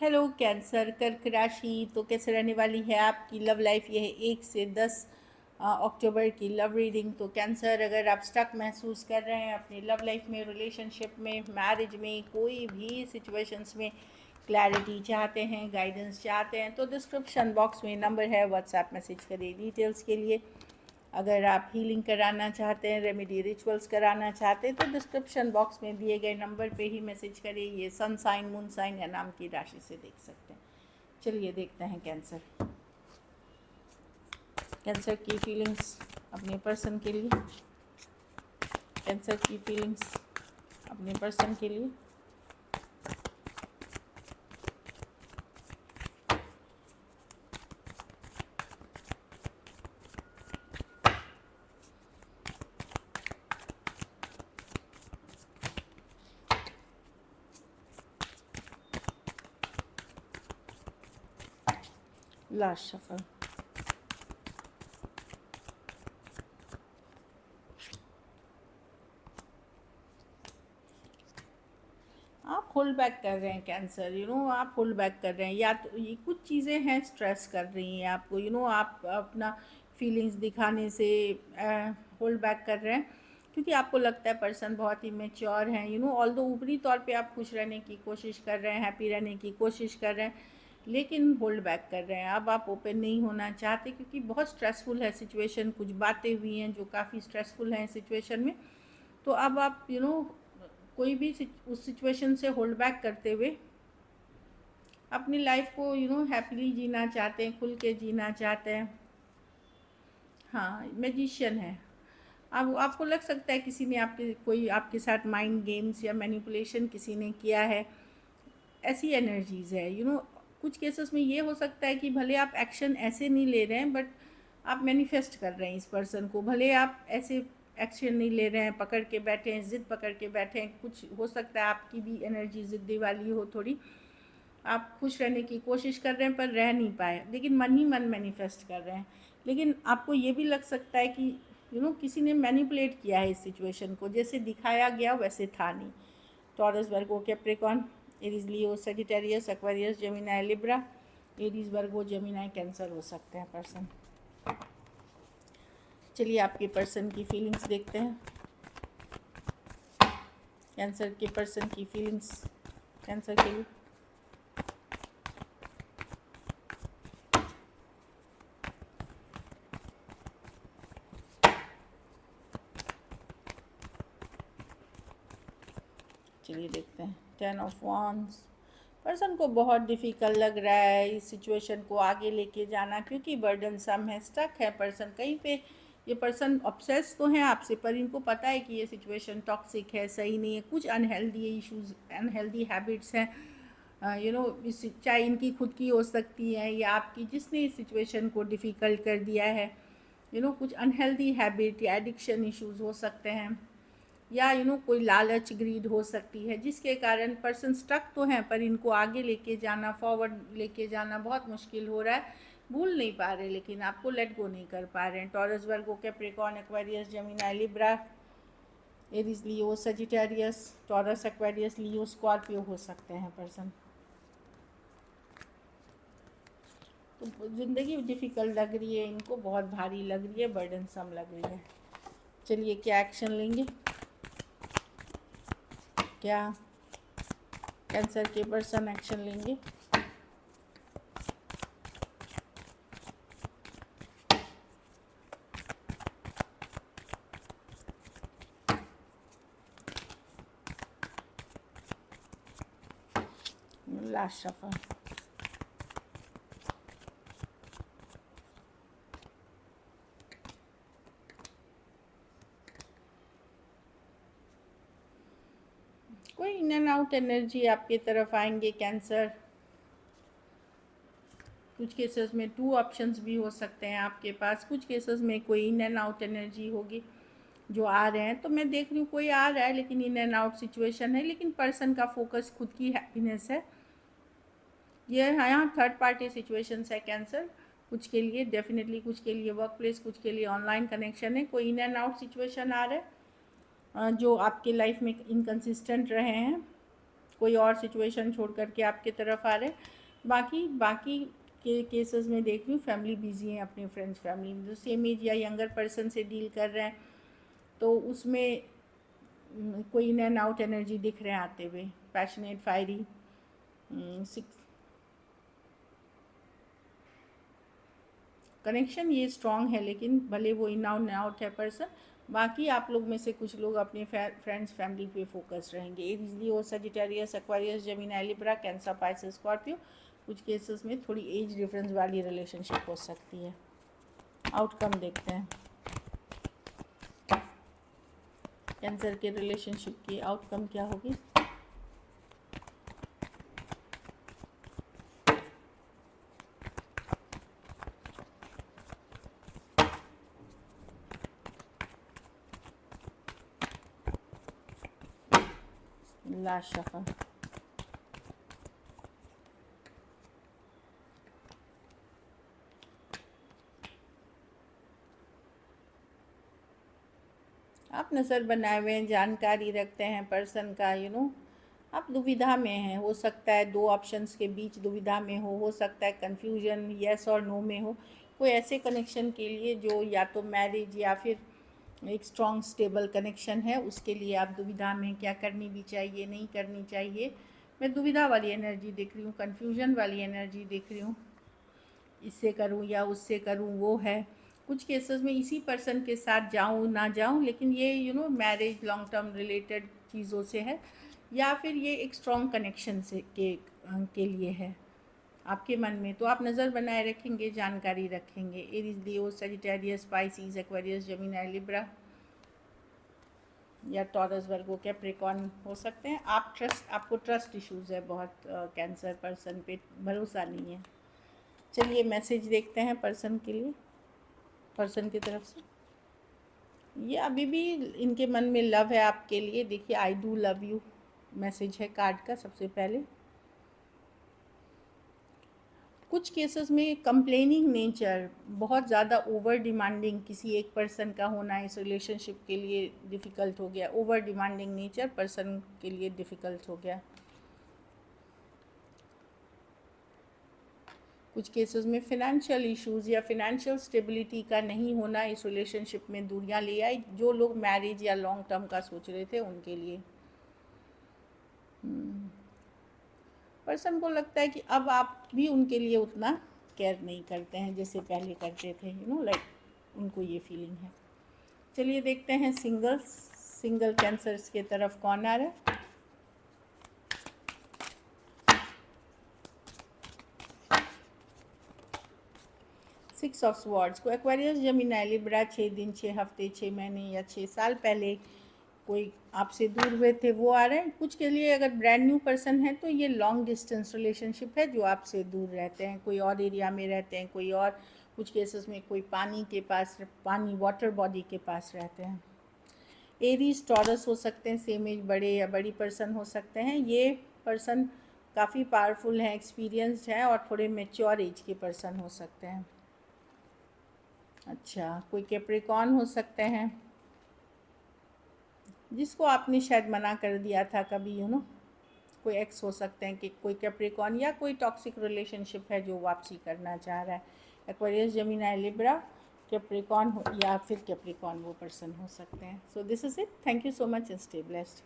Hello cancer कर्क राशि। तो कैसे रहने वाली है आपकी लव लाइफ? यह है 1 से 10 अक्टूबर की लव रीडिंग। तो कैंसर, अगर आप स्टक महसूस कर रहे हैं अपनी लव लाइफ में, रिलेशनशिप में, मैरिज में, कोई भी सिचुएशंस में क्लैरिटी चाहते हैं, गाइडेंस चाहते हैं, तो डिस्क्रिप्शन बॉक्स में नंबर है, व्हाट्सएप मैसेज करिए डिटेल्स के लिए। अगर आप हीलिंग कराना चाहते हैं, रेमेडी रिचुअल्स कराना चाहते हैं, तो डिस्क्रिप्शन बॉक्स में दिए गए नंबर पे ही मैसेज करिए। ये सन साइन, मून साइन या नाम की राशि से देख सकते हैं। चलिए देखते हैं कैंसर। कैंसर की फीलिंग्स अपने पर्सन के लिए। कैंसर की फीलिंग्स अपने पर्सन के लिए। Last shuffle. आप होल्ड बैक कर रहे हैं कैंसर, आप होल्ड बैक कर रहे हैं, या तो ये कुछ चीज़ें हैं स्ट्रेस कर रही हैं आपको, आप अपना फीलिंग्स दिखाने से होल्ड बैक कर रहे हैं, क्योंकि आपको लगता है पर्सन बहुत ही मेच्योर हैं। ऑल्दो ऊपरी तौर पे आप खुश रहने की कोशिश कर रहे हैं, हैप्पी रहने की कोशिश कर रहे हैं, लेकिन होल्ड बैक कर रहे हैं। अब आप ओपन नहीं होना चाहते, क्योंकि बहुत स्ट्रेसफुल है सिचुएशन। कुछ बातें हुई हैं जो काफ़ी स्ट्रेसफुल हैं सिचुएशन में। तो अब आप कोई भी उस सिचुएशन से होल्ड बैक करते हुए अपनी लाइफ को हैप्पीली जीना चाहते हैं, खुल के जीना चाहते हैं। हाँ, मैजिशियन है। अब आपको लग सकता है किसी ने आपके साथ माइंड गेम्स या मैनिपुलेशन किसी ने किया है, ऐसी एनर्जीज़ है। कुछ केसेस में ये हो सकता है कि भले आप एक्शन ऐसे नहीं ले रहे हैं, बट आप मैनिफेस्ट कर रहे हैं इस पर्सन को। भले आप ऐसे एक्शन नहीं ले रहे हैं, पकड़ के बैठे हैं, ज़िद पकड़ के बैठे हैं, कुछ हो सकता है आपकी भी एनर्जी ज़िद्दी वाली हो थोड़ी। आप खुश रहने की कोशिश कर रहे हैं पर रह नहीं पाए, लेकिन मन ही मन मैनिफेस्ट कर रहे हैं। लेकिन आपको ये भी लग सकता है कि किसी ने मैनिपुलेट किया है इस सिचुएशन को, जैसे दिखाया गया वैसे था नहीं। Taurus, Virgo, Capricorn, Aries, Leo, Sagittarius, Aquarius, Gemini, Libra. Aries, Virgo, Gemini, Cancer हो सकते हैं पर्सन। चलिए आपके पर्सन की फीलिंग्स देखते हैं। कैंसर के पर्सन की फीलिंग्स कैंसर के लिए। चलिए देखते हैं। 10 ऑफ वांड्स। पर्सन को बहुत डिफ़िकल्ट लग रहा है इस सिचुएशन को आगे लेके जाना, क्योंकि बर्डन सम है, स्टक है पर्सन कहीं पे। ये पर्सन ऑब्सेस तो हैं आपसे, पर इनको पता है कि ये सिचुएशन टॉक्सिक है, सही नहीं है, कुछ अनहेल्दी इश्यूज, अनहेल्दी हैबिट्स हैं। इस चाहे इनकी खुद की हो सकती है या आपकी, जिसने इस सिचुएशन को डिफ़िकल्ट कर दिया है। कुछ अनहेल्दी हैबिट या एडिक्शन इश्यूज हो सकते हैं, या कोई लालच, ग्रीड हो सकती है, जिसके कारण पर्सन स्टक तो हैं, पर इनको आगे लेके जाना, फॉरवर्ड लेके जाना बहुत मुश्किल हो रहा है। भूल नहीं पा रहे, लेकिन आपको लेट गो नहीं कर पा रहे हैं। Taurus, Virgo, Capricorn, Aquarius, Gemini, Libra, Aries, Leo, Sagittarius. Taurus, Aquarius, Leo, Scorpio हो सकते हैं पर्सन। तो ज़िंदगी डिफ़िकल्ट लग रही है इनको, बहुत भारी लग रही है, बर्डनसम लग रही है। चलिए क्या एक्शन लेंगे, क्या कैंसर के पर्सन एक्शन लेंगे। Last shuffle. कोई इन एंड आउट एनर्जी आपके तरफ आएंगे कैंसर। कुछ केसेस में 2 ऑप्शंस भी हो सकते हैं आपके पास। कुछ केसेस में कोई इन एंड आउट एनर्जी होगी जो आ रहे हैं। तो मैं देख रही हूँ कोई आ रहा है, लेकिन इन एंड आउट सिचुएशन है, लेकिन पर्सन का फोकस खुद की हैप्पीनेस है। ये यहाँ थर्ड पार्टी सिचुएशंस है कैंसर, कुछ के लिए डेफिनेटली, कुछ के लिए वर्क प्लेस, कुछ के लिए ऑनलाइन कनेक्शन है। कोई इन एंड आउट सिचुएशन आ रहा है जो आपके लाइफ में इनकन्सिस्टेंट रहे हैं, कोई और सिचुएशन छोड़ करके आपके तरफ आ रहे हैं। बाकी बाकी के केसेस में देख रही हूँ फैमिली बिजी है अपने फ्रेंड्स फैमिली में, जो सेम एज या यंगर पर्सन से डील कर रहे हैं तो उसमें कोई इन एंड आउट एनर्जी दिख रहे हैं आते हुए, पैशनेट फायरी। कनेक्शन ये स्ट्रॉन्ग है, लेकिन भले वो इन आउट है पर्सन, बाकी आप लोग में से कुछ लोग अपने फ्रेंड्स फैमिली पे फोकस रहेंगे। Aries, Leo, Sagittarius, Aquarius, Gemini, Libra, Cancer, Pisces, Scorpio. कुछ केसेस में थोड़ी एज डिफरेंस वाली रिलेशनशिप हो सकती है। आउटकम देखते हैं कैंसर के रिलेशनशिप की आउटकम क्या होगी। Last shuffle. आप नज़र बनाए हुए हैं, जानकारी रखते हैं पर्सन का, आप दुविधा में हैं। हो सकता है दो ऑप्शंस के बीच दुविधा में हो सकता है कन्फ्यूजन येस और नो में हो। कोई ऐसे कनेक्शन के लिए जो या तो मैरिज या फिर एक स्ट्रॉन्ग स्टेबल कनेक्शन है, उसके लिए आप दुविधा में, क्या करनी भी चाहिए नहीं करनी चाहिए। मैं दुविधा वाली एनर्जी देख रही हूँ, कन्फ्यूजन वाली एनर्जी देख रही हूँ, इससे करूँ या उससे करूँ वो है। कुछ केसेस में इसी पर्सन के साथ जाऊँ ना जाऊँ, लेकिन ये मैरिज लॉन्ग टर्म रिलेटेड चीज़ों से है, या फिर ये एक स्ट्रॉन्ग कनेक्शन से के लिए है आपके मन में। तो आप नज़र बनाए रखेंगे, जानकारी रखेंगे। Aries, Leo, Sagittarius, Pisces, Aquarius, Gemini, Libra या टॉरस, वर्गो, कैप्रिकॉर्न हो सकते हैं। आपको ट्रस्ट इश्यूज़ है बहुत, कैंसर पर्सन पे भरोसा नहीं है। चलिए मैसेज देखते हैं पर्सन के लिए, पर्सन की तरफ से। ये अभी भी इनके मन में लव है आपके लिए। देखिए, I do love you message है कार्ड का सबसे पहले। कुछ केसेस में कंप्लेनिंग नेचर, बहुत ज़्यादा ओवर डिमांडिंग किसी एक पर्सन का होना इस रिलेशनशिप के लिए डिफ़िकल्ट हो गया। ओवर डिमांडिंग नेचर पर्सन के लिए डिफ़िकल्ट हो गया। कुछ केसेस में फिनेंशियल इश्यूज़ या फिनेंशियल स्टेबिलिटी का नहीं होना इस रिलेशनशिप में दूरियां ले आई। जो लोग मैरिज या लॉन्ग टर्म का सोच रहे थे उनके लिए पर्सन को लगता है कि अब आप भी उनके लिए उतना केयर नहीं करते हैं जैसे पहले करते थे, लाइक उनको ये फीलिंग है। चलिए देखते हैं सिंगल कैंसर्स के तरफ कौन आ रहा है। सिक्स ऑफ स्वॉर्ड्स को एक्वेरियस, जेमिनी, लिब्रा 6 दिन, 6 हफ्ते, 6 महीने या 6 साल पहले कोई आपसे दूर हुए थे वो आ रहे हैं। कुछ के लिए अगर ब्रांड न्यू पर्सन है तो ये लॉन्ग डिस्टेंस रिलेशनशिप है, जो आपसे दूर रहते हैं, कोई और एरिया में रहते हैं, कोई और। कुछ केसेस में कोई पानी के पास, पानी वाटर बॉडी के पास रहते हैं। एरीज, टॉरस हो सकते हैं, सेम एज बड़े या बड़ी पर्सन हो सकते हैं। ये पर्सन काफ़ी पावरफुल हैं, एक्सपीरियंस्ड है और थोड़े मेच्योर एज के पर्सन हो सकते हैं। अच्छा, कोई कैप्रिकॉर्न हो सकते हैं जिसको आपने शायद मना कर दिया था कभी, कोई एक्स हो सकते हैं कि कोई कैप्रिकॉर्न, या कोई टॉक्सिक रिलेशनशिप है जो वापसी करना चाह रहा है। एक्वेरियस, जेमिनी, लिब्रा, कैप्रिकॉर्न या फिर कैप्रिकॉर्न वो पर्सन हो सकते हैं। So this is it. Thank you so much and stay blessed.